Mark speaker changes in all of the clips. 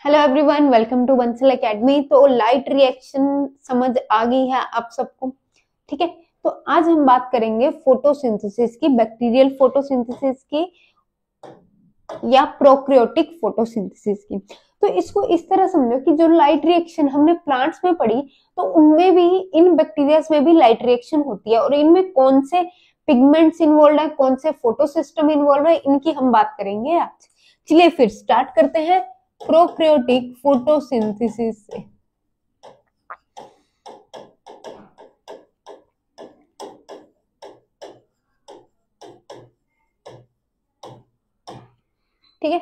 Speaker 1: Hello everyone, welcome to Bansal academy. तो light reaction समझ आ गई है आप सबको? ठीक है, तो आज हम बात करेंगे फोटोसिंथेसिस की, बैक्टीरियल फोटोसिंथेसिस की या प्रोकैरियोटिक फोटोसिंथेसिस की। तो इसको इस तरह समझो कि जो लाइट रिएक्शन हमने प्लांट्स में पढ़ी, तो उनमें भी, इन बैक्टीरियाज में भी लाइट रिएक्शन होती है, और इनमें कौन से पिगमेंट्स इन्वॉल्व है, कौन से फोटोसिस्टम इन्वॉल्व है, इनकी हम बात करेंगे आज। चलिए फिर स्टार्ट करते हैं प्रोकैरियोटिक फोटोसिंथेसिस से। ठीक है,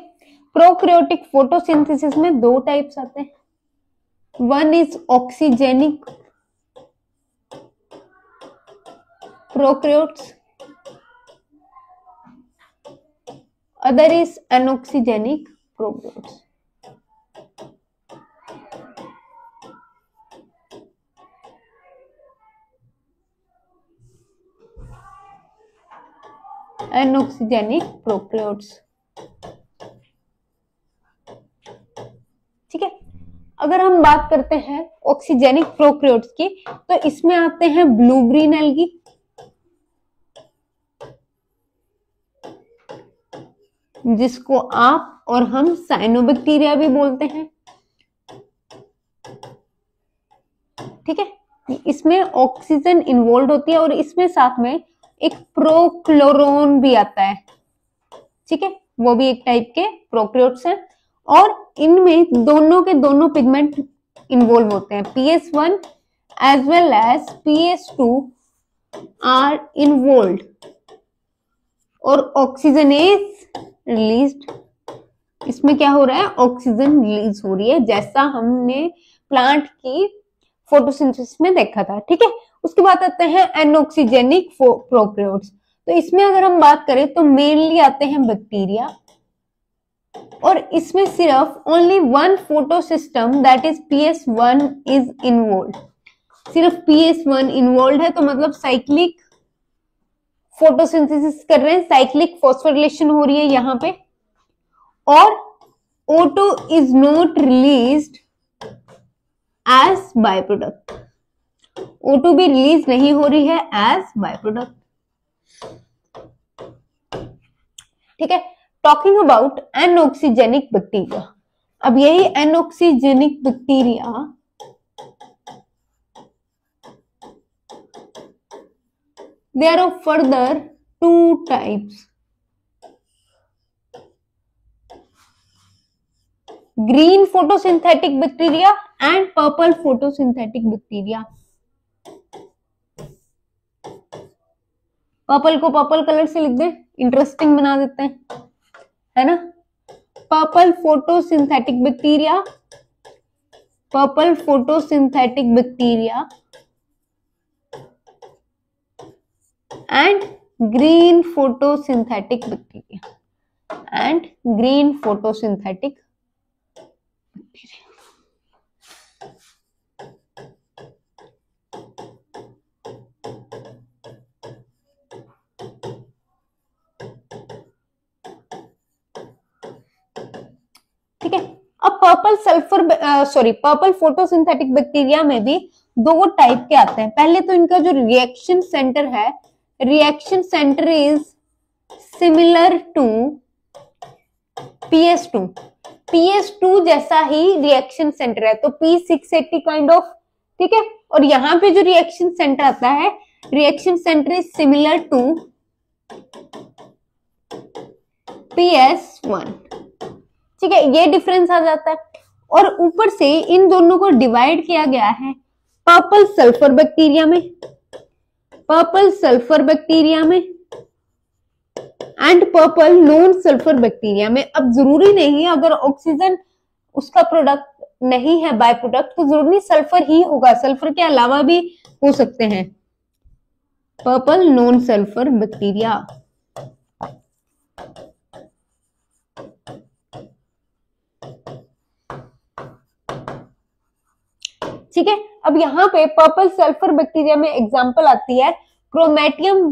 Speaker 1: प्रोकैरियोटिक फोटोसिंथेसिस में दो टाइप्स आते हैं। One is oxygenic prokaryotes, other is anoxygenic prokaryotes. Anoxygenic prokaryotes. ठीक है, अगर हम बात करते हैं ऑक्सीजेनिक प्रोकैरियोट्स की, तो इसमें आते हैं ब्लू ग्रीन एल्गी, जिसको आप और हम साइनोबैक्टीरिया भी बोलते हैं। ठीक है, इसमें ऑक्सीजन इन्वॉल्व होती है और इसमें साथ में एक प्रोक्लोरोन भी आता है। ठीक है, वो भी एक टाइप के प्रोकैरियोट्स हैं, और इनमें दोनों के दोनों पिगमेंट इन्वॉल्व होते हैं। PS1 as well as PS2 are involve, और ऑक्सीजन इज रिलीज्ड। इसमें क्या हो रहा है? ऑक्सीजन रिलीज हो रही है, जैसा हमने प्लांट की फोटोसिंथेसिस में देखा था। ठीक है, उसके बाद आते हैं एनऑक्सीजेनिक प्रोकैरियोट्स। तो इसमें अगर हम बात करें तो मेनली आते हैं बैक्टीरिया, और इसमें सिर्फ only one photosystem that is PS1 is involve. सिर्फ PS1 इन्वॉल्व है, तो मतलब साइक्लिक फोटोसिंथेसिस कर रहे हैं, साइक्लिक फॉस्फोरिलेशन हो रही है यहाँ पे, और O2 is not released as by product. O2 भी रिलीज नहीं हो रही है एज बाय प्रोडक्ट। ठीक है, टॉकिंग अबाउट एनऑक्सीजेनिक बैक्टीरिया। अब यही anoxygenic bacteria there are further two types: green photosynthetic bacteria and purple photosynthetic bacteria। Purple को पर्पल कलर से लिख दे, इंटरेस्टिंग बना देते हैं, है ना। Purple photosynthetic bacteria, purple photosynthetic bacteria and green photosynthetic bacteria and green photosynthetic bacteria। ठीक है, अब पर्पल फोटोसिंथेटिक बैक्टीरिया में भी दो टाइप के आते हैं। पहले तो इनका जो रिएक्शन सेंटर है, reaction centre is similar to PS2। PS2 जैसा ही रिएक्शन सेंटर है, तो P680 काइंड ऑफ। ठीक है, और यहाँ पे जो रिएक्शन सेंटर आता है, reaction centre is similar to PS1। ठीक है, ये डिफरेंस आ जाता है। और ऊपर से इन दोनों को डिवाइड किया गया है पर्पल सल्फर बैक्टीरिया में, पर्पल सल्फर बैक्टीरिया में and purple non sulphur bacteria में। अब जरूरी नहीं, अगर ऑक्सीजन उसका प्रोडक्ट नहीं है, बाय प्रोडक्ट, तो जरूरी नहीं सल्फर ही होगा, सल्फर के अलावा भी हो सकते हैं। Purple non sulphur bacteria. ठीक है, अब यहाँ पे पर्पल सल्फर बैक्टीरिया में एग्जांपल आती है क्रोमेटियम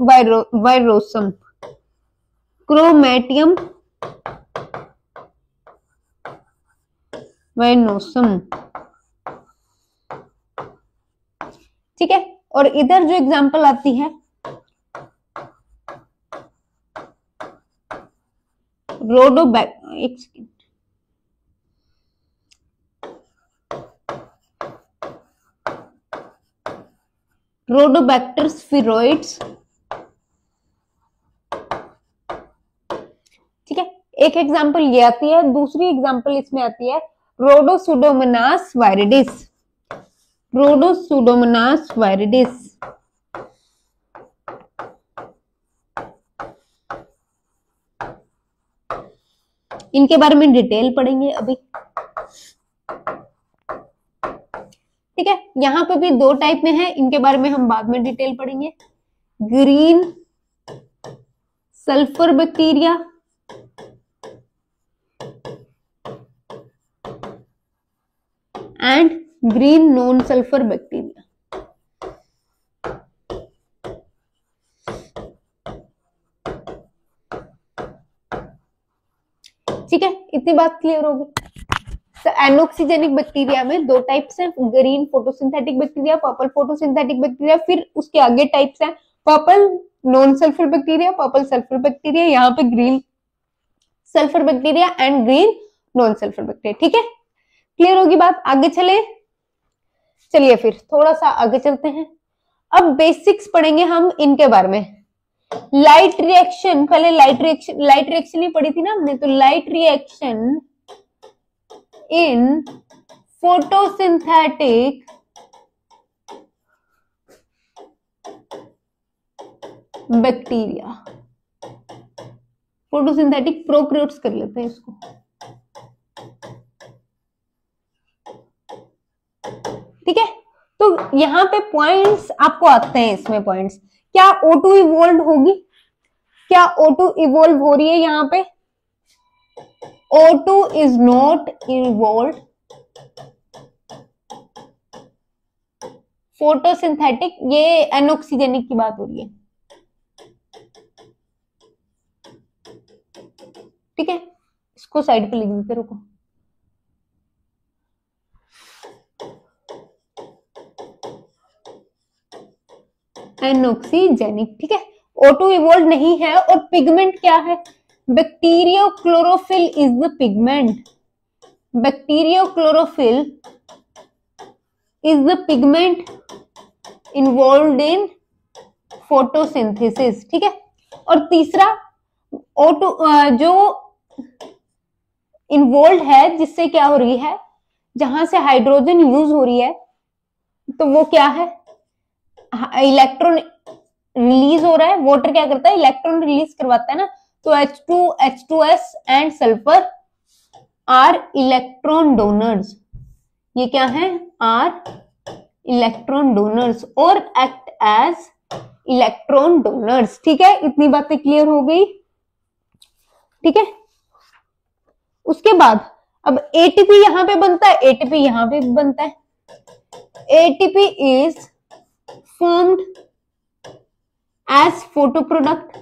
Speaker 1: वायरोसम, क्रोमेटियम वेनोसम, ठीक है। और इधर जो एग्जांपल आती है एक सेकेंड, रोडोबैक्टर स्फीरोइड्स, ठीक है। एक एग्जांपल ये आती है, दूसरी एग्जांपल इसमें आती है रोडोसुडोमोनास वायरिडिस, रोडोसुडोमोनास वायरिडिस। इनके बारे में डिटेल पढ़ेंगे अभी, ठीक है। यहाँ पे भी दो टाइप में है, इनके बारे में हम बाद में डिटेल पढ़ेंगे। Green sulphur bacteria and green non sulphur bacteria, ठीक है। इतनी बात क्लियर होगी। तो एनोक्सीजेनिक बैक्टीरिया में दो टाइप्स हैं, green photosynthetic bacteria, purple photosynthetic bacteria. फिर उसके आगे टाइप्स हैं purple non sulphur bacteria, purple sulphur bacteria, यहाँ पे green sulphur bacteria and green non sulphur bacteria, ठीक है। क्लियर होगी बात, आगे चलिए फिर थोड़ा सा आगे चलते हैं। अब बेसिक्स पढ़ेंगे हम इनके बारे में। लाइट रिएक्शन, पहले लाइट रिएक्शन ही पढ़ी थी ना हमने, तो light reaction in photosynthetic bacteria, photosynthetic prokaryotes कर लेते हैं इसको, ठीक है। तो यहाँ पे पॉइंट्स आपको आते हैं, इसमें पॉइंट्स, क्या O2 इवॉल्व होगी, क्या O2 इवॉल्व हो रही है यहाँ पे? O2 is not evolve, photosynthetic, ये एनोक्सीजेनिक की बात हो रही है, ठीक है। इसको साइड पे लिख देते, रुको। एनोक्सीजेनिक, ठीक है। O2 इवॉल्व नहीं है। और पिगमेंट क्या है? Bacteriochlorophyll is the pigment, bacteriochlorophyll is the pigment involved in photosynthesis, ठीक है। और तीसरा O2 जो इन्वॉल्व है, जिससे क्या हो रही है, जहां से हाइड्रोजन यूज हो रही है, तो वो क्या है? इलेक्ट्रॉन रिलीज हो रहा है। वाटर क्या करता है? इलेक्ट्रॉन रिलीज करवाता है ना। तो H2, H2S and sulphur are electron donors, ये क्या है? आर इलेक्ट्रॉन डोनर्स और एक्ट एज इलेक्ट्रॉन डोनर्स, ठीक है। इतनी बातें क्लियर हो गई, ठीक है। उसके बाद अब एटीपी यहां पे बनता है, एटीपी यहां पे बनता है। ATP is formed as photo product.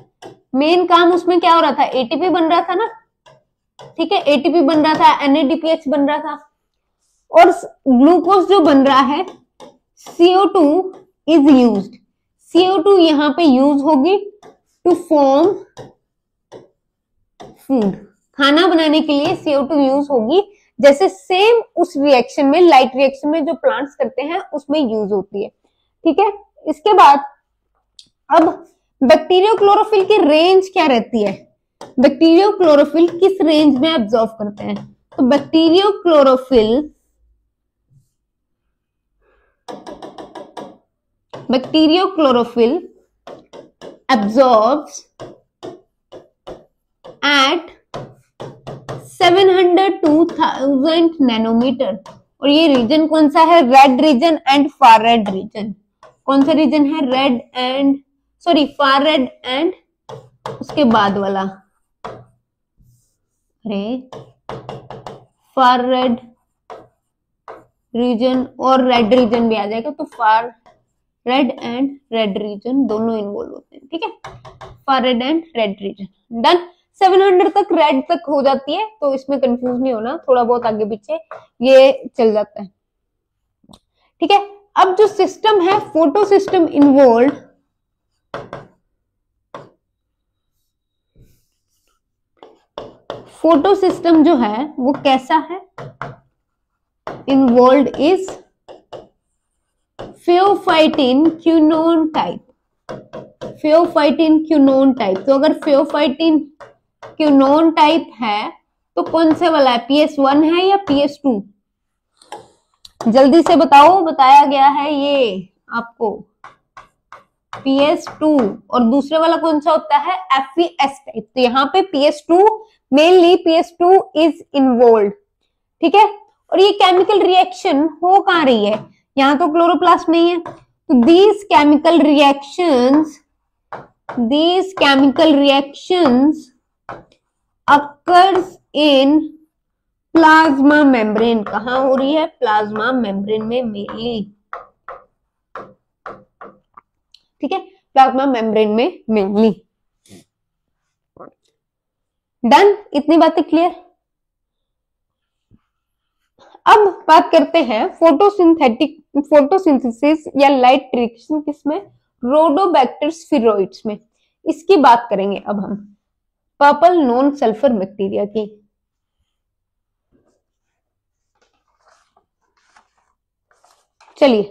Speaker 1: Main काम उसमें क्या हो रहा था? एटीपी बन रहा था ना, ठीक है। एटीपी बन रहा था, NADPH बन रहा था, और ग्लूकोज जो बन रहा है, CO2 इज यूज्ड। CO2 यहां पे यूज होगी टू फॉर्म फूड, खाना बनाने के लिए CO2 यूज होगी। जैसे सेम उस रिएक्शन में, लाइट रिएक्शन में जो प्लांट्स करते हैं उसमें यूज होती है, ठीक है। इसके बाद अब बैक्टीरियोक्लोरोफिल की रेंज क्या रहती है? बैक्टीरियोक्लोरोफिल किस रेंज में एब्जॉर्ब करते हैं? तो bacteriochlorophyll absorbs at 700 to 1000 nanometre. और ये रीजन कौन सा है? Red region and far red region. कौन सा रीजन है? Red and far red and उसके बाद वाला, अरे फार रेड रीजन और रेड रीजन भी आ जाएगा, तो far red and red region दोनों इन्वॉल्व होते हैं, ठीक है। Far red and red region, done. 700 तक रेड तक हो जाती है, तो इसमें कंफ्यूज नहीं होना, थोड़ा बहुत आगे पीछे ये चल जाता है। ठीक है, अब जो सिस्टम है photo system involve, photo system जो है वो कैसा है, involve is pheophytin quinone type, pheophytin quinone type. तो अगर फेओफाइटिन क्यूनोन टाइप है तो कौन से वाला है, PS1 है या PS2? जल्दी से बताओ, बताया गया है ये आपको PS2, और दूसरे वाला कौन सा होता है, FES टाइप। तो यहाँ पे PS2, mainly PS2 is involve. ठीक है, और ये केमिकल रिएक्शन हो कहाँ रही है, यहाँ तो क्लोरोप्लास्ट नहीं है, तो these chemical reactions occurs in plasma membrane. कहाँ हो रही है, प्लाज्मा मेम्ब्रेन में मेनली। ठीक है, प्लाज्मा मेम्ब्रेन में मेनली। डन, इतनी बातें क्लियर। अब बात करते हैं फोटोसिंथेसिस या लाइट रिएक्शन किसमें, रोडोबैक्टर स्फीरोइड्स में। इसकी बात करेंगे अब हम, पर्पल नॉन सल्फर बैक्टीरिया की। चलिए,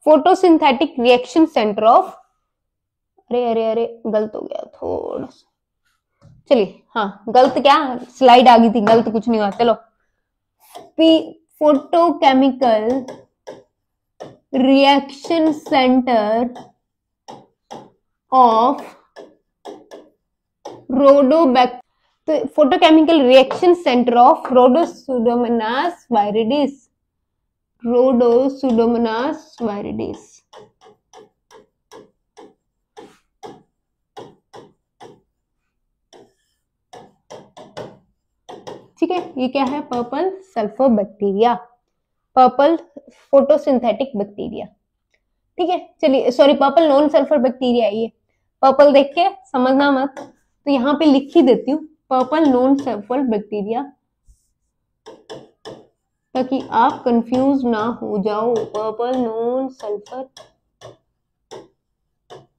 Speaker 1: फोटोसिंथेटिक रिएक्शन सेंटर ऑफ, अरे गलत हो गया थोड़ा सा, चलिए हाँ गलत, क्या स्लाइड आ गई थी, गलत कुछ नहीं हुआ। चलो, फोटोकेमिकल रिएक्शन सेंटर ऑफ रोडोबैक्टर, तो फोटोकेमिकल रिएक्शन सेंटर ऑफ रोडोसुडोमोनास वायरिडिस, रोडोसुडोमोनास वायरिडिस। ठीक है, ये क्या है, purple sulphur bacteria, purple photosynthetic bacteria. ठीक है, चलिए sorry, purple non sulphur bacteria है ये। पर्पल देख के समझना मत, तो यहाँ पे लिख ही देती हूँ पर्पल नॉन सल्फर बैक्टीरिया, ताकि आप कंफ्यूज ना हो जाओ। Purple non sulphur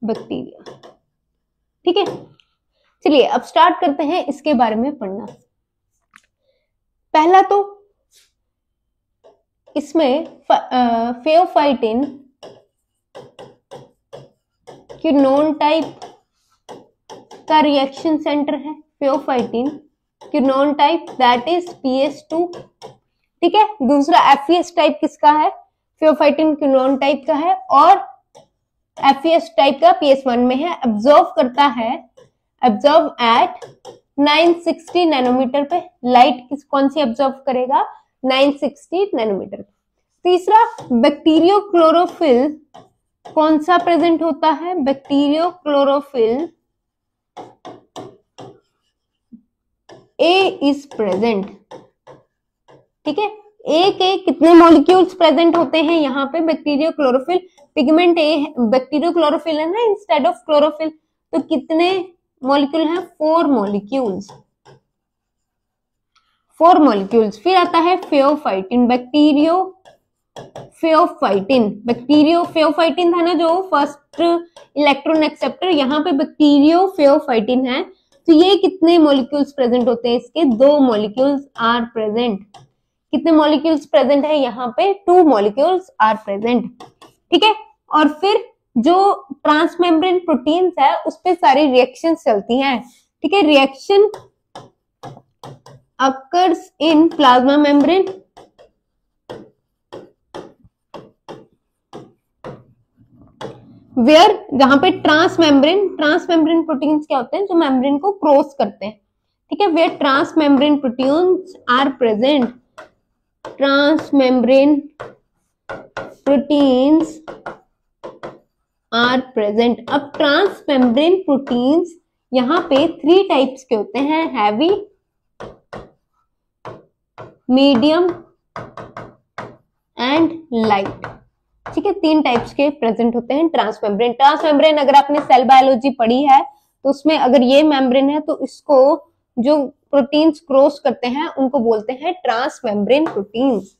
Speaker 1: bacteria. ठीक है, चलिए अब स्टार्ट करते हैं इसके बारे में पढ़ना। पहला तो इसमें फेओफाइटिन क्यूनोन टाइप का रिएक्शन सेंटर है, pheophytin quinone type, that is PS2। ठीक है, दूसरा FES टाइप किसका है, फेओफाइटिन क्यूनोन टाइप का है, और FES टाइप का PS1 में है। एब्जॉर्व करता है, एब्जॉर्व एट 960 नैनोमीटर पे। लाइट कौन सी एब्जॉर्व करेगा, 960 नैनोमीटर। तीसरा, बैक्टीरियो क्लोरोफिल कौन सा प्रेजेंट होता है, bacterio chlorophyll A is present. ठीक है, ए के कितने मॉलिक्यूल्स प्रेजेंट होते हैं यहाँ पे, बैक्टीरियो क्लोरोफिल, पिगमेंट ए बैक्टीरियो क्लोरोफिल है ना इंस्टेड ऑफ क्लोरोफिल, तो कितने मॉलिक्यूल हैं, 4 मॉलिक्यूल्स, 4 मॉलिक्यूल्स। फिर आता है फेओफाइटिन, बैक्टीरियो फेओफाइटिन, बैक्टीरियो फेओफाइटिन था ना जो फर्स्ट इलेक्ट्रॉन एक्सेप्टर, यहाँ पे बैक्टीरियो फेओफाइटिन है। तो ये कितने मॉलिक्यूल्स प्रेजेंट होते हैं, इसके 2 मॉलिक्यूल्स आर प्रेजेंट। कितने मॉलिक्यूल्स प्रेजेंट है यहाँ पे, 2 मॉलिक्यूल्स आर प्रेजेंट। ठीक है, और फिर जो ट्रांसमेम्ब्रेन प्रोटीन्स है उस पे सारी रिएक्शन चलती हैं। ठीक है, reaction occurs in plasma membrane, where, जहां पे ट्रांसमेम्ब्रेन प्रोटीन्स क्या होते हैं, जो मेम्ब्रेन को क्रॉस करते हैं। ठीक है, where transmembrane proteins are present, transmembrane proteins are present. अब ट्रांसमेम्ब्रेन प्रोटीन्स यहाँ पे 3 टाइप्स के होते हैं, हैवी, मीडियम एंड लाइट। ठीक है, 3 टाइप्स के प्रेजेंट होते हैं ट्रांसमेम्ब्रेन। ट्रांसमेम्ब्रेन अगर आपने सेल बायोलॉजी पढ़ी है तो उसमें अगर ये मेम्ब्रेन है तो इसको जो प्रोटीन्स क्रॉस करते हैं उनको बोलते हैं ट्रांसमेम्ब्रेन प्रोटीन्स।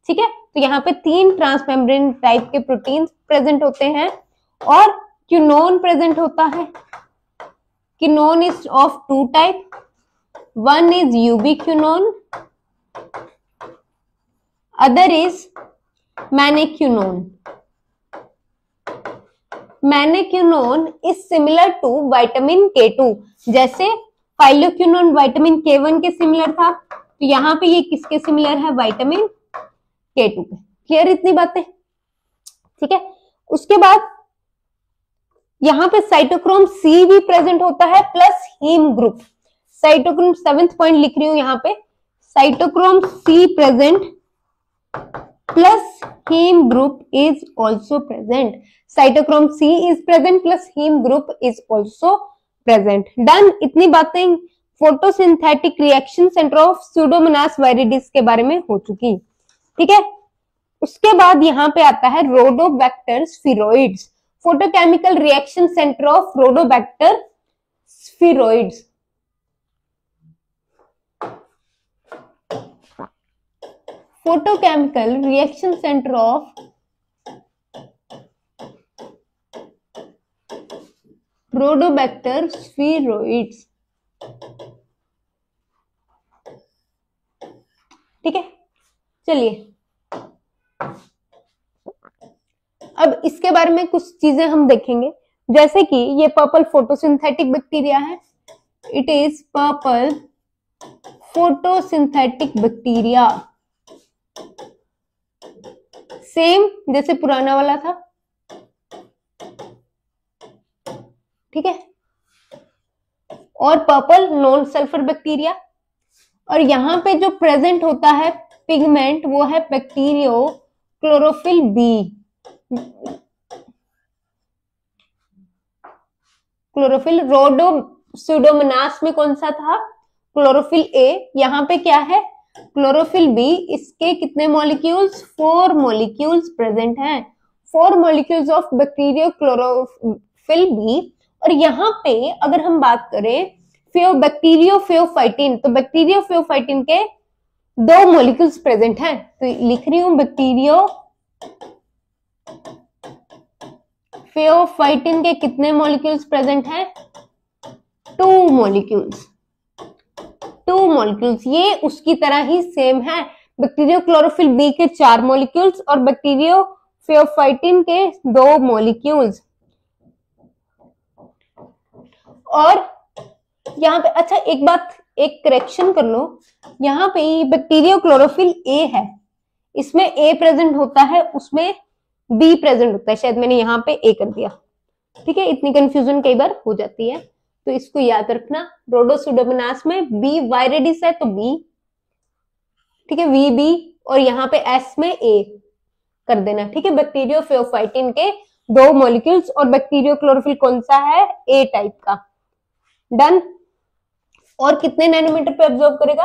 Speaker 1: ठीक है, तो यहाँ पे 3 ट्रांसमेम्ब्रेन टाइप के प्रोटीन्स प्रेजेंट होते हैं और क्यूनोन प्रेजेंट होता है। क्यूनोन is of 2 type, one is ubiquinone, other is menaquinone. Menaquinone is similar to vitamin K2, जैसे फाइलोक्विनोन विटामिन K1 के सिमिलर था, तो यहाँ पे ये किसके सिमिलर है, विटामिन K2 के। क्लियर इतनी बातें? ठीक है, उसके बाद यहाँ पे साइटोक्रोम C भी प्रेजेंट होता है plus haem group. Cytochrome 7th point लिख रही हूं यहाँ पे, cytochrome C present plus haem group is also present. Cytochrome C is present plus haem group is also present. Done, इतनी बातें photosynthetic reaction centre of Pseudomonas viridis के बारे में हो चुकी। ठीक है, उसके बाद यहाँ पे आता है Rhodobacter sphaeroides, photochemical reaction centre of Rhodobacter sphaeroides. photochemical reaction center of Rhodobacter spheroids। ठीक है, चलिए अब इसके बारे में कुछ चीजें हम देखेंगे, जैसे कि ये पर्पल फोटोसिंथेटिक बैक्टीरिया है, it is purple photosynthetic bacteria, same जैसे पुराना वाला था। ठीक है, और पर्पल नॉन सल्फर बैक्टीरिया, और यहां पे जो प्रेजेंट होता है पिगमेंट वो है बैक्टीरियो क्लोरोफिल बी। क्लोरोफिल रोडो स्यूडोमोनास में कौन सा था, क्लोरोफिल ए, यहाँ पे क्या है क्लोरोफिल बी। इसके कितने मॉलिक्यूल्स, 4 मॉलिक्यूल्स प्रेजेंट हैं, 4 molecules of bacteriochlorophyll B. और यहाँ पे अगर हम बात करें बैक्टीरियोफाइटिन, तो बैक्टीरियोफाइटिन के 2 मॉलिक्यूल्स प्रेजेंट हैं, तो लिख रही हूं बैक्टीरियोफाइटिन के कितने मॉलिक्यूल्स प्रेजेंट हैं, 2 मॉलिक्यूल्स। 2 मॉलिक्यूल्स, ये उसकी तरह ही सेम है, बैक्टीरियो क्लोरोफिल बी के 4 मॉलिक्यूल्स और बैक्टीरियोफाइटिन के 2 मॉलिक्यूल्स। और यहाँ पे अच्छा एक बात, एक करेक्शन कर लो, यहाँ पे बैक्टीरियो क्लोरोफिल ए है, इसमें ए प्रेजेंट होता है, उसमें बी प्रेजेंट होता है, शायद मैंने यहाँ पे ए कर दिया। ठीक है, इतनी कंफ्यूजन कई बार हो जाती है, तो इसको याद रखना। रोडोस्यूडोमोनास में बी वायरिडिस है तो बी, ठीक है, वी बी, और यहाँ पे एस में ए कर देना। ठीक है, बैक्टीरियोफाइटिन के 2 मॉलिक्यूल्स और बैक्टीरियो क्लोरोफिल कौन सा है, ए टाइप का। डन, और कितने नैनोमीटर पे ऑब्जर्व करेगा,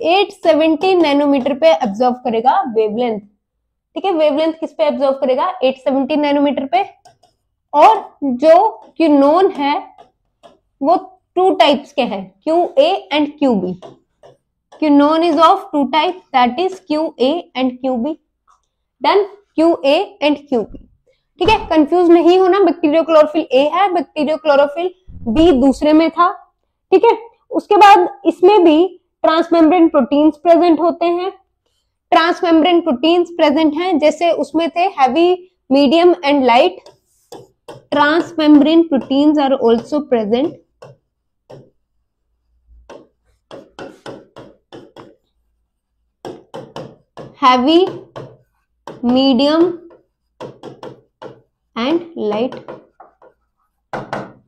Speaker 1: 870 नैनोमीटर पे ऑब्जर्व करेगा वेवलेंथ। ठीक है, वेवलेंथ किस पे ऑब्जर्व करेगा, 870 नैनोमीटर पे। और जो क्यूनोन है वो 2 टाइप्स के हैं, QA and QB। क्यूनोन is of 2 type, that is QA and QB। Done, QA and QB। ठीक है, कंफ्यूज नहीं होना, बैक्टीरियो क्लोरोफिल ए है, बैक्टीरियो क्लोरोफिल बी दूसरे में था। ठीक है, उसके बाद इसमें भी ट्रांसमेम्ब्रेन प्रोटीन्स प्रेजेंट होते हैं। ट्रांसमेम्ब्रेन प्रोटीन्स प्रेजेंट हैं, जैसे उसमें थे heavy, medium and light. Transmembrane proteins are also present. Heavy, medium and light.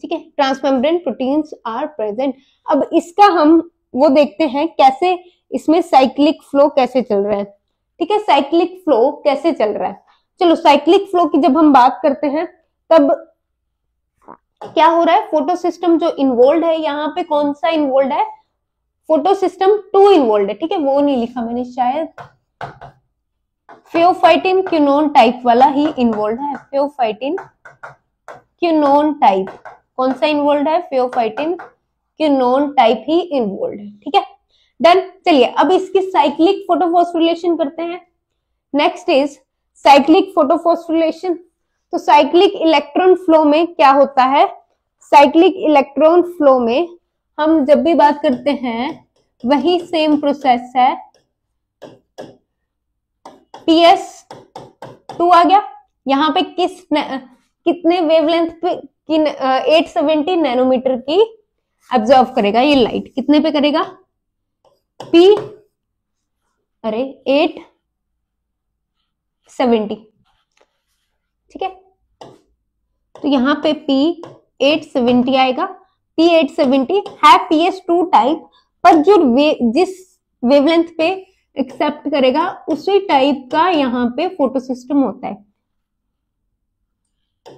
Speaker 1: ठीक है, ट्रांसमेम्ब्रेन प्रोटीन्स आर प्रेजेंट। अब इसका हम वो देखते हैं कैसे इसमें साइक्लिक फ्लो कैसे चल रहा है। ठीक है, साइक्लिक फ्लो कैसे चल रहा है, चलो साइक्लिक फ्लो की जब हम बात करते हैं तब क्या हो रहा है, फोटो सिस्टम जो इन्वॉल्व है, यहाँ पे कौन सा इन्वॉल्व है, फोटो सिस्टम 2 इन्वॉल्व है। ठीक है, वो नहीं लिखा मैंने शायद, फेओफाइटिन क्यूनोन टाइप वाला ही इन्वॉल्व है, फेओफाइटिन क्यूनोन टाइप कौन सा इन्वॉल्व है, फियोफाइटिन क्विनोन टाइप ही इन्वॉल्व है। ठीक है, डन। चलिए अब इसकी साइक्लिक फोटोफॉस्फोरिलेशन करते हैं। Next is cyclic photophosphorylation. तो साइक्लिक इलेक्ट्रॉन फ्लो में क्या होता है, साइक्लिक इलेक्ट्रॉन फ्लो में हम जब भी बात करते हैं वही सेम प्रोसेस है। PS2 आ गया, यहाँ पे कितने वेवलेंथ पे 870 नैनोमीटर की ऑब्जर्व करेगा ये लाइट, कितने पे करेगा, P 870। ठीक है, तो यहाँ पे P 870 आएगा। P 870 है PS2 टाइप, पर जो जिस वेवलेंथ पे एक्सेप्ट करेगा उसी टाइप का यहाँ पे फोटो सिस्टम होता है।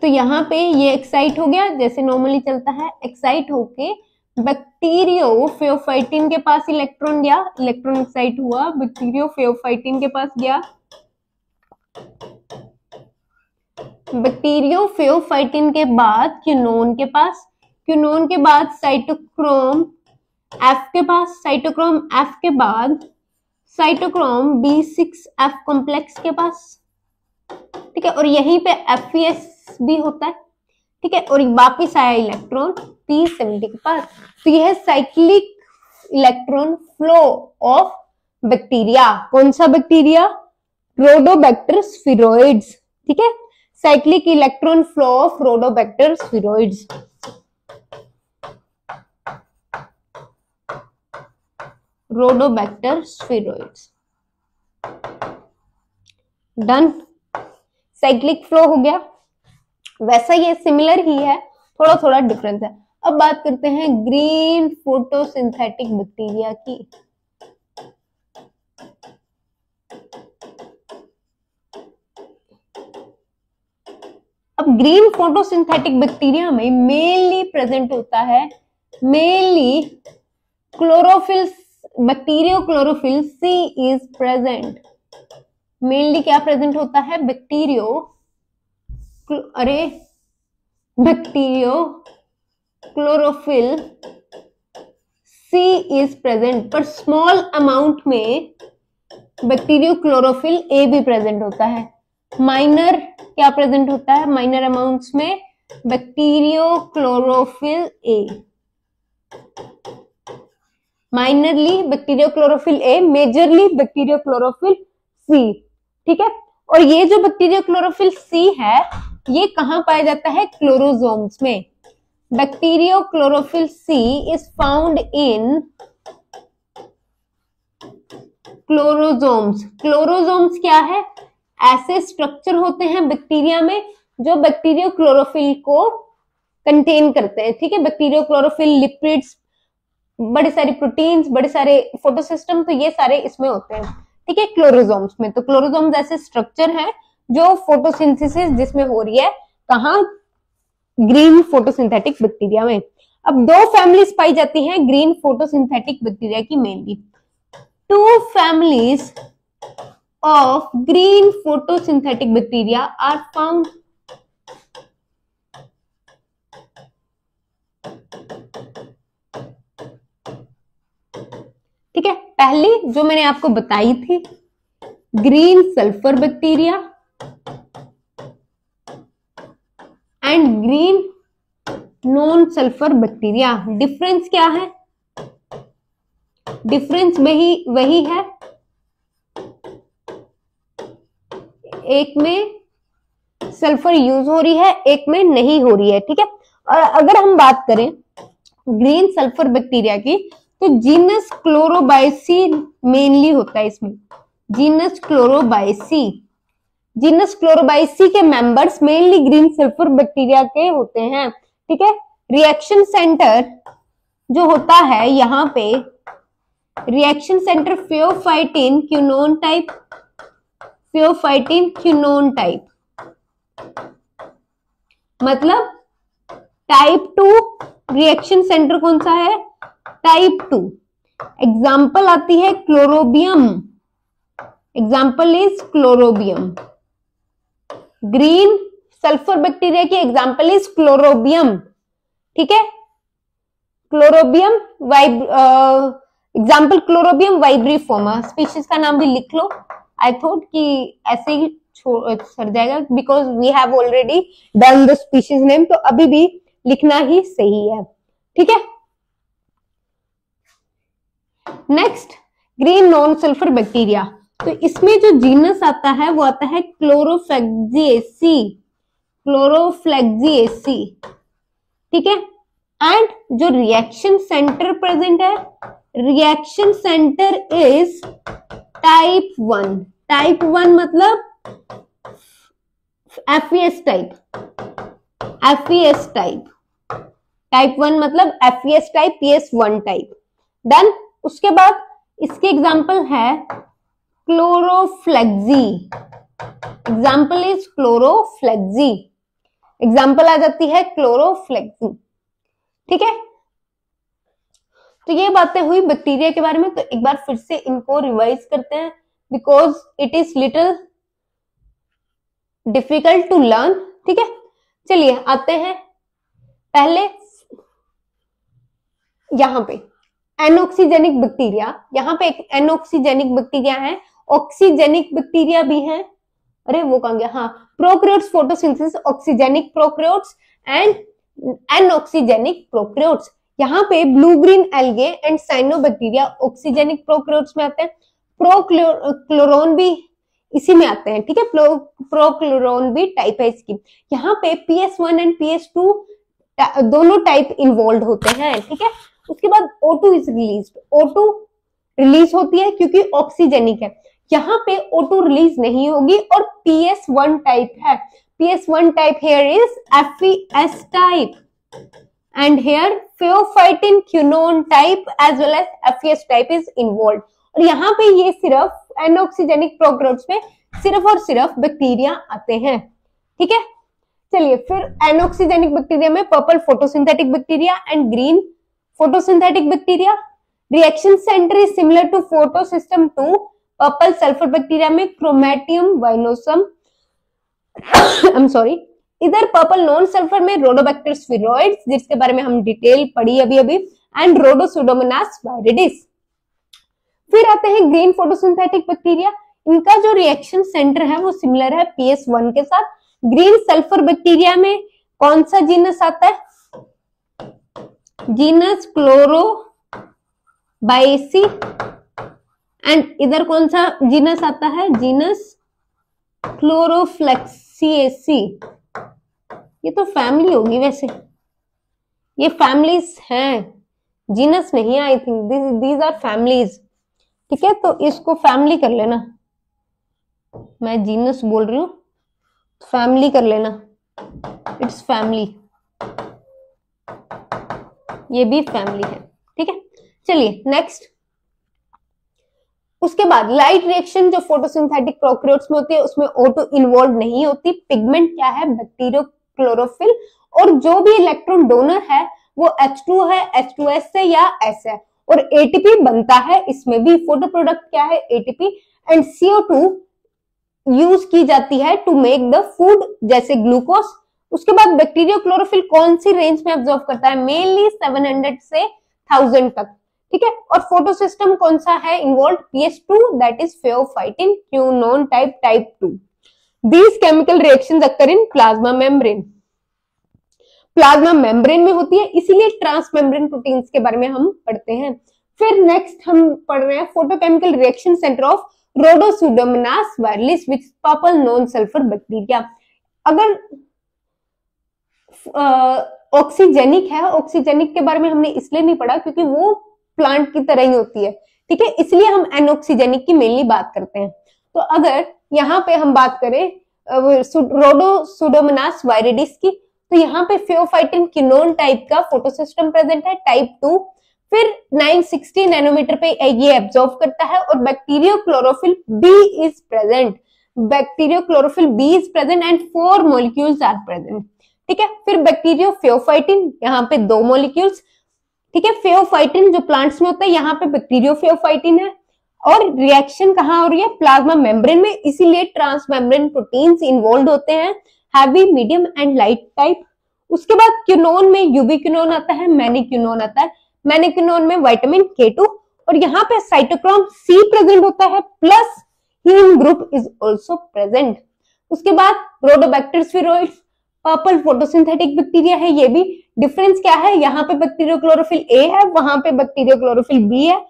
Speaker 1: तो यहाँ पे ये एक्साइट हो गया जैसे नॉर्मली चलता है, एक्साइट होके बैक्टीरियोफेओफाइटिन के पास इलेक्ट्रॉन गया, इलेक्ट्रॉन एक्साइट हुआ, बैक्टीरियोफेओफाइटिन के पास गया, बैक्टीरियोफेओफाइटिन के बाद क्विनोन के पास, क्विनोन के बाद साइटोक्रोम F के पास, साइटोक्रोम F के बाद साइटोक्रोम B6F कॉम्प्लेक्स के पास। ठीक है, और यहीं पे FeS भी होता है। ठीक है, और वापिस आया इलेक्ट्रॉन P70 के पास। तो यह है cyclic electron flow of bacteria. कौन सा बैक्टीरिया, रोडोबैक्टर स्फीरोइड्स। ठीक है, cyclic electron flow of Rhodobacter sphaeroides. Rhodobacter sphaeroides, done. Cyclic flow हो गया, वैसा ये सिमिलर ही है, थोड़ा थोड़ा डिफरेंस है। अब बात करते हैं ग्रीन फोटोसिंथेटिक बैक्टीरिया की। अब ग्रीन फोटोसिंथेटिक बैक्टीरिया में मेनली प्रेजेंट होता है, mainly chlorophyll, bacterio chlorophyll C is present. Mainly क्या प्रेजेंट होता है, bacterio chlorophyll C is present, पर स्मॉल अमाउंट में बैक्टीरियो क्लोरोफिल A भी प्रेजेंट होता है। माइनर क्या प्रेजेंट होता है, माइनर अमाउंट्स में bacterio chlorophyll A, minorly bacterio chlorophyll A, majorly bacterio chlorophyll C। ठीक है, और ये जो बैक्टीरियो क्लोरोफिल C है ये कहां पाया जाता है, क्लोरोसोम्स में। Bacteriochlorophyll C is found in chlorosomes. Chlorosomes क्या है, ऐसे स्ट्रक्चर होते हैं बैक्टीरिया में जो बैक्टीरियो क्लोरोफिल को कंटेन करते हैं। ठीक है, बैक्टीरियो क्लोरोफिल, लिपिड्स, बड़े सारे प्रोटीन्स, बड़े सारे फोटोसिस्टम, तो ये सारे इसमें होते हैं। ठीक है, क्लोरोसोम्स में। तो क्लोरोसोम्स ऐसे स्ट्रक्चर है जो फोटोसिंथेसिस जिसमें हो रही है, कहाँ, ग्रीन फोटोसिंथेटिक बैक्टीरिया में। अब दो फैमिलीज पाई जाती हैं ग्रीन फोटोसिंथेटिक बैक्टीरिया की, mainly 2 families of green photosynthetic bacteria are found। ठीक है, पहली जो मैंने आपको बताई थी green sulphur bacteria and green non sulphur bacteria. Difference क्या है, डिफरेंस वही है, एक में सल्फर यूज हो रही है, एक में नहीं हो रही है। ठीक है, और अगर हम बात करें ग्रीन सल्फर बैक्टीरिया की तो जीनस क्लोरोबाइसी मेनली होता है इसमें। जीनस क्लोरोबाइसी, जीनस क्लोरोबाइसी के members mainly green sulphur bacteria के होते हैं। ठीक है, रिएक्शन सेंटर जो होता है यहाँ पे, reaction centre pheophytin quinone type, pheophytin quinone type, मतलब टाइप 2 रिएक्शन सेंटर कौन सा है, टाइप 2। एग्जाम्पल आती है Chlorobium, example is Chlorobium. Green sulphur bacteria की एग्जाम्पल इज क्लोरोबियम। ठीक है। Chlorobium example Chlorobium vibrioforme, species का नाम भी लिख लो। आई थॉट कि ऐसे ही सर जाएगा because we have already done the species name, तो अभी भी लिखना ही सही है, ठीक है। Next green non sulphur bacteria, तो इसमें जो जीनस आता है वो आता है क्लोरोफ्लेक्सिएसी, क्लोरोफ्लेक्सिएसी, ठीक है। एंड जो रिएक्शन सेंटर प्रेजेंट है, reaction centre is type 1, type 1 मतलब FES type, FES type, type 1 मतलब FES type, PS1 type, done. उसके बाद इसके एग्जाम्पल है क्लोरोफ्लेक्सी, एग्जाम्पल इज क्लोरोफ्लेक्सी, एग्जाम्पल आ जाती है क्लोरोफ्लेक्सी, ठीक है। तो ये बातें हुई बैक्टीरिया के बारे में, तो एक बार फिर से इनको रिवाइज करते हैं because it is little difficult to learn, ठीक है। चलिए आते हैं पहले यहां पे एनऑक्सीजेनिक बैक्टीरिया, यहाँ पे एक एनऑक्सीजेनिक बैक्टीरिया है, ऑक्सीजेनिक बैक्टीरिया भी है, अरे वो कहां गया, हाँ, prokaryotes photosynthesis, oxygenic prokaryotes and anoxygenic prokaryotes. यहाँ पे blue green algae and cyanobacteria oxygenic prokaryotes में आते हैं, प्रोक्लोरोन भी इसी में आते हैं, ठीक है। प्रोक्लोरोन भी टाइप है इसकी। यहाँ पे PS1 एंड PS2 दोनों टाइप इन्वॉल्व होते हैं, ठीक है। उसके बाद O2 is release, O2 release होती है क्योंकि ऑक्सीजेनिक है, यहाँ पे O2 रिलीज नहीं होगी और PS1 टाइप है, PS1 type here is FES type and here pheophytin quinone type as well as FES type is involve. और यहाँ पे ये सिर्फ एनऑक्सीजेनिक प्रोकैरियोट्स में सिर्फ और सिर्फ बैक्टीरिया आते हैं, ठीक है। चलिए फिर एनऑक्सीजेनिक बैक्टीरिया में purple photosynthetic bacteria and green photosynthetic bacteria. Reaction centre is similar to photosystem 2, purple sulphur bacteria में chromatium vinosum I am sorry, इधर पर्पल नॉन सल्फर में रोडोबैक्टर स्फेरॉइड्स, जिसके बारे में हम डिटेल पढ़ी अभी अभी, एंड रोडोसुडोमोनास वायरिडिस। फिर आते हैं ग्रीन फोटोसिंथेटिक बैक्टीरिया, इनका जो रिएक्शन सेंटर है वो सिमिलर है PS1 के साथ। ग्रीन सल्फर बैक्टीरिया में कौन सा जीनस आता है, जीनस क्लोरोबाइसी, एंड इधर कौन सा जीनस आता है, जीनस क्लोरोफ्लेक्सिएसी। ये तो फैमिली होगी वैसे, ये फैमिलीज हैं, जीनस नहीं, I think these our families, ठीक है। तो इसको फैमिली कर लेना, मैं जीनस बोल रही हूं, फैमिली कर लेना, इट्स फैमिली, ये भी फैमिली है, ठीक है। चलिए नेक्स्ट, उसके बाद लाइट रिएक्शन जो फोटोसिंथेटिक प्रोकैरियोट्स में होती है उसमें O2 इन्वॉल्व नहीं होती। पिगमेंट क्या है, बैक्टीरियो क्लोरोफिल, और जो भी इलेक्ट्रॉन डोनर है वो H2 है, H2S से या S है, और ATP बनता है इसमें भी। फोटो प्रोडक्ट क्या है, ATP, एंड CO2 यूज की जाती है टू मेक द फूड, जैसे ग्लूकोज। उसके बाद बैक्टीरियो क्लोरोफिल कौन सी रेंज में ऑब्जर्व करता है, मेनली 700 से 1000 तक, ठीक है। और फोटोसिस्टम कौन सा है involve, PS2 that is pheophytin quinone type, type 2। These chemical reactions occur in plasma membrane, plasma membrane में होती है, इसीलिए ट्रांसमेम्ब्रेन प्रोटीन्स के बारे में हम पढ़ते हैं। फिर नेक्स्ट हम पढ़ रहे हैं photochemical reaction centre of Rhodopseudomonas viridis which purple non sulphur bacteria. अगर ऑक्सीजेनिक है, ऑक्सीजेनिक के बारे में हमने इसलिए नहीं पढ़ा क्योंकि वो प्लांट की तरह ही होती है, ठीक है, इसलिए हम एनऑक्सीजेनिक की मेनली बात करते हैं। तो अगर यहाँ पे हम बात करें रोडोसुडोमोनास वायरिडिस की, तो यहाँ पे फेओफाइटिन क्यूनोन टाइप का फोटोसिस्टम प्रेजेंट है, टाइप 2। फिर 960 नैनोमीटर पे ये एब्जॉर्व करता है, और bacteriochlorophyll B is present, bacteriochlorophyll B is present and 4 molecules are present, ठीक है। फिर बैक्टीरियो फेओफाइटिन, यहाँ पे 2 मॉलिक्यूल्स, ठीक है। फेओफाइटिन जो प्लांट्स में होता है, यहाँ पे बैक्टीरियो फेओफाइटिन है, और रिएक्शन कहाँ हो रही है, प्लाज्मा मेम्ब्रेन में, इसीलिए ट्रांसमेम्ब्रेन प्रोटीन्स इन्वॉल्व होते हैं, heavy, medium and light type. उसके बाद क्यूनोन में यूबिक्विनोन आता है, मैनिक्विनोन आता है, मैनिक्विनोन में विटामिन K2 और यहाँ पे साइटोक्रोम C प्रेजेंट होता है plus haem group is also present. उसके बाद rhodobacter sphaeroides, purple photosynthetic bacteria है। ये भी डिफरेंस क्या है, यहाँ पे बैक्टीरियो क्लोरोफिल A है, वहां पे बैक्टीरियो क्लोरोफिल B है,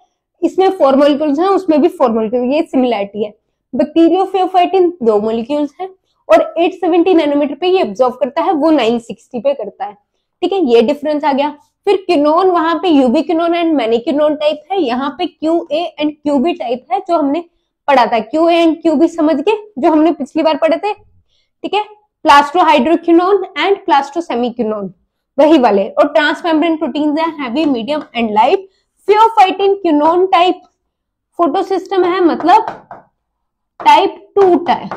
Speaker 1: इसमें 4 मॉलिक्यूल्स हैं, उसमें भी 4 मॉलिक्यूल, ये सिमिलैरिटी है। बैक्टीरियोफियोफाइटिन 2 मॉलिक्यूल्स हैं और 870 नैनोमीटर पे ये ऑब्जर्व करता है, वो 960 पे करता है। ठीक है, ये डिफरेंस आ गया। फिर क्यूनोन, वहां पे यूबिक्विनोन एंड मैनिक्विनोन टाइप है, यहाँ पे QA एंड QB टाइप है, जो हमने पढ़ा था। QA एंड QB समझ गए, जो हमने पिछली बार पढ़े थे। ठीक है, प्लास्टोहाइड्रोक्विनोन एंड प्लास्टोसेमीक्विनोन वही वाले। और ट्रांसमेम्ब्रेन प्रोटीन्स है, heavy, medium and light. Pheophytin quinone type photosystem है, मतलब टाइप 2 टाइप।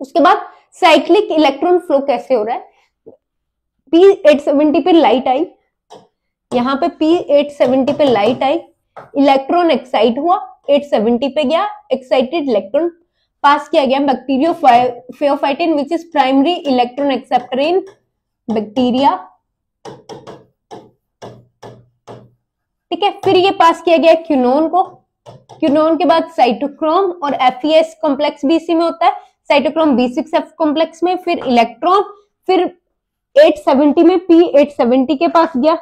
Speaker 1: उसके बाद साइक्लिक इलेक्ट्रॉन फ्लो कैसे हो रहा है, P870 पे लाइट आई, यहाँ पे P870 पे लाइट आई, इलेक्ट्रॉन एक्साइट हुआ, 870 पे गया, एक्साइटेड इलेक्ट्रॉन पास किया गया bacteriopheophytin which is primary electron acceptor in bacteria. ठीक है, फिर ये पास किया गया क्यूनोन को, क्यूनोन के बाद साइटोक्रोम और FeS कॉम्प्लेक्स भी इसी में होता है, साइटोक्रोम B6F कॉम्प्लेक्स में, फिर इलेक्ट्रॉन, फिर 870 में P870 के पास गया।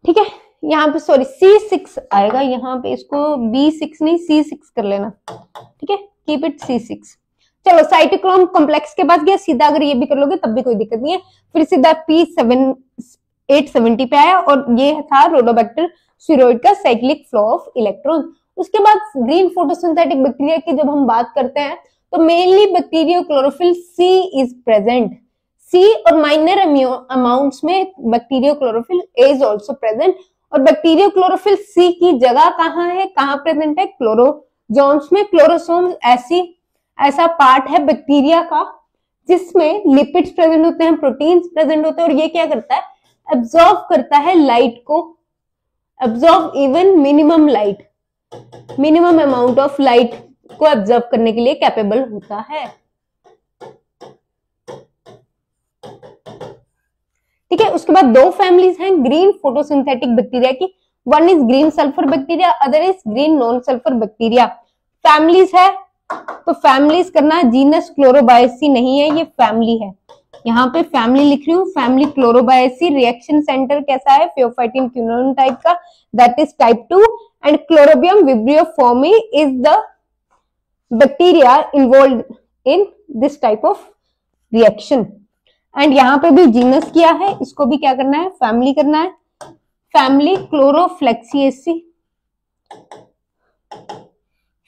Speaker 1: ठीक है, यहाँ पे सॉरी C6 आएगा, यहाँ पे इसको B6 नहीं C6 कर लेना। ठीक है, कीप इट C6। चलो, साइटोक्रोम कॉम्प्लेक्स के पास गया सीधा, अगर ये भी कर लोगे तब भी कोई दिक्कत नहीं है। फिर सीधा P870 पे आया और ये था रोडोबैक्टर स्फीरोइड का साइक्लिक फ्लो ऑफ इलेक्ट्रॉन। उसके बाद ग्रीन फोटोसिंथेटिक बैक्टीरिया की जब हम बात करते हैं तो mainly bacterio chlorophyll C is present, C और माइनर अमाउंट्स में bacterio chlorophyll A is also present. और बैक्टीरियो क्लोरोफिल C की जगह कहाँ है, कहाँ प्रेजेंट है, क्लोरोजोम्स में। क्लोरोसोम ऐसा पार्ट है बैक्टीरिया का जिसमें लिपिड्स प्रेजेंट होते हैं, प्रोटीन्स प्रेजेंट होते हैं, और ये क्या करता है, एब्जॉर्ब करता है लाइट को, absorb even minimum light, minimum amount of light को एब्जॉर्ब करने के लिए कैपेबल होता है। ठीक है, उसके बाद 2 फैमिलीज हैं ग्रीन फोटोसिंथेटिक बैक्टीरिया की, one is green sulphur bacteria, other is green non sulphur bacteria. Families है तो फैमिलीज करना, जीनस क्लोरोबायसी नहीं है, ये फैमिली है, यहाँ पे फैमिली लिख रही हूँ, फैमिली क्लोरोबायसी। रिएक्शन सेंटर कैसा है, फियोफाइटिन क्यूनोन टाइप का, that is type 2, and Chlorobium vibrioforme is the bacteria involve in this type of reaction. And यहाँ पे भी जीनस किया है, इसको भी क्या करना है, फैमिली करना है, family Chloroflexaceae,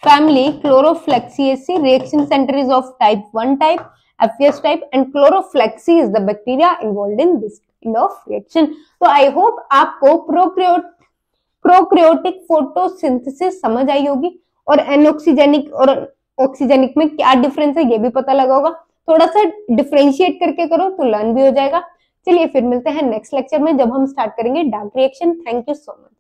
Speaker 1: family Chloroflexaceae. Reaction centre is of type 1 type, FeS type, and Chloroflexi is the bacteria involve in this kind of reaction. तो आई होप आपको प्रोकैरियोटिक फोटोसिंथेसिस समझ आई होगी और एनऑक्सीजेनिक और ऑक्सीजेनिक में क्या डिफरेंस है ये भी पता लगा होगा। थोड़ा सा डिफरेंशिएट करके करो तो लर्न भी हो जाएगा। चलिए फिर मिलते हैं नेक्स्ट लेक्चर में जब हम स्टार्ट करेंगे dark reaction. Thank you so much.